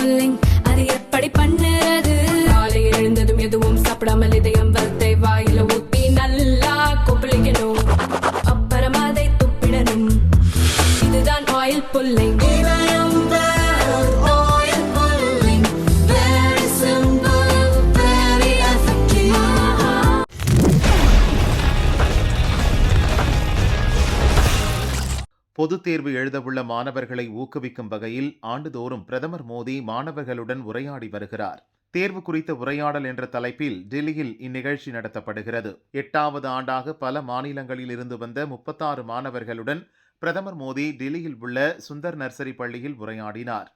Pulling அது எப்படி பண்ணுறது? காலையில் எழுந்ததும் எதுவும் சாப்பிடாமல் இதயம் வளத்தை வாயில ஊத்தி நல்லா கொப்பளிக்கணும். அப்புறம் அதை துப்பிடணும். இதுதான் ஆயில் புல்லிங். பொதுத் தேர்வு எழுதவுள்ள மாணவர்களை ஊக்குவிக்கும் வகையில் ஆண்டுதோறும் பிரதமர் மோடி மாணவர்களுடன் உரையாடி வருகிறார். தேர்வு குறித்த உரையாடல் என்ற தலைப்பில் டெல்லியில் இந்நிகழ்ச்சி நடத்தப்படுகிறது. 8வது ஆண்டாக பல மாநிலங்களில் இருந்து வந்த 36 மாணவர்களுடன் பிரதமர் மோடி டெல்லியில் உள்ள சுந்தர் நர்சரி பள்ளியில் உரையாடினார்.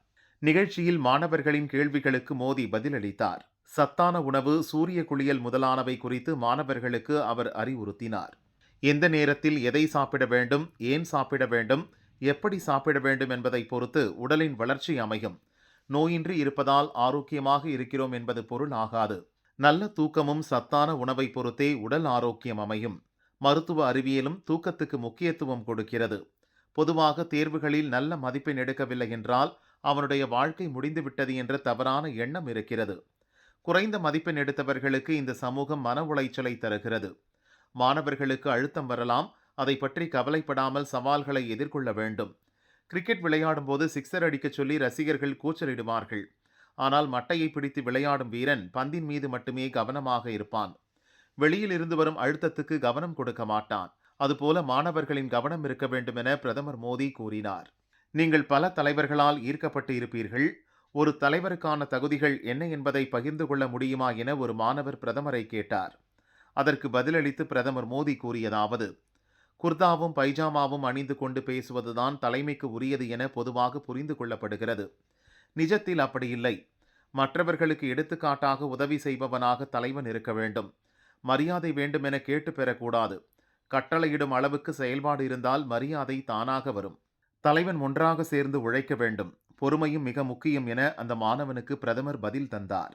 நிகழ்ச்சியில் மாணவர்களின் கேள்விகளுக்கு மோடி பதிலளித்தார். சத்தான உணவு, சூரிய குளியல் முதலானவை குறித்து மாணவர்களுக்கு அவர் அறிவுறுத்தினார். எந்த நேரத்தில் எதை சாப்பிட வேண்டும், ஏன் சாப்பிட வேண்டும், எப்படி சாப்பிட வேண்டும் என்பதை பொறுத்து உடலின் வளர்ச்சி அமையும். நோயின்றி இருப்பதால் ஆரோக்கியமாக இருக்கிறோம் என்பது பொருள் ஆகாது. நல்ல தூக்கமும் சத்தான உணவை பொறுத்தே உடல் ஆரோக்கியம் அமையும். மருத்துவ அறிவியலும் தூக்கத்துக்கு முக்கியத்துவம் கொடுக்கிறது. பொதுவாக தேர்வுகளில் நல்ல மதிப்பெண் எடுக்கவில்லை என்றால் அவனுடைய வாழ்க்கை முடிந்துவிட்டது என்ற தவறான எண்ணம் இருக்கிறது. குறைந்த மதிப்பெண் எடுத்தவர்களுக்கு இந்த சமூகம் மன உளைச்சலை தருகிறது. மாணவர்களுக்கு அழுத்தம் வரலாம். அதை பற்றி கவலைப்படாமல் சவால்களை எதிர்கொள்ள வேண்டும். கிரிக்கெட் விளையாடும் போது சிக்ஸர் அடிக்கச் சொல்லி ரசிகர்கள் கூச்சலிடுவார்கள். ஆனால் மட்டையை பிடித்து விளையாடும் வீரன் பந்தின் மீது மட்டுமே கவனமாக இருப்பான். வெளியில் இருந்து வரும் அழுத்தத்துக்கு கவனம் கொடுக்க மாட்டான். அதுபோல மாணவர்களின் கவனம் இருக்க வேண்டும் என பிரதமர் மோடி கூறினார். நீங்கள் பல தலைவர்களால் ஈர்க்கப்பட்டு இருப்பீர்கள். ஒரு தலைவருக்கான தகுதிகள் என்ன என்பதை பகிர்ந்து கொள்ள முடியுமா என ஒரு மாணவர் பிரதமரை கேட்டார். அதற்கு பதிலளித்து பிரதமர் மோடி கூறியதாவது: குர்தாவும் பைஜாமாவும் அணிந்து கொண்டு பேசுவதுதான் தலைமைக்கு உரியது என பொதுவாக புரிந்து கொள்ளப்படுகிறது. நிஜத்தில் அப்படி இல்லை. மற்றவர்களுக்கு எடுத்துக்காட்டாக உதவி செய்பவனாக தலைவன் இருக்க வேண்டும். மரியாதை வேண்டும் என கேட்டு பெறக்கூடாது. கட்டளையிடும் அளவுக்கு செயல்பாடு இருந்தால் மரியாதை தானாக வரும். தலைவன் ஒன்றாக சேர்ந்து உழைக்க வேண்டும். பொறுமையும் மிக முக்கியம் என அந்த மாணவனுக்கு பிரதமர் பதில் தந்தார்.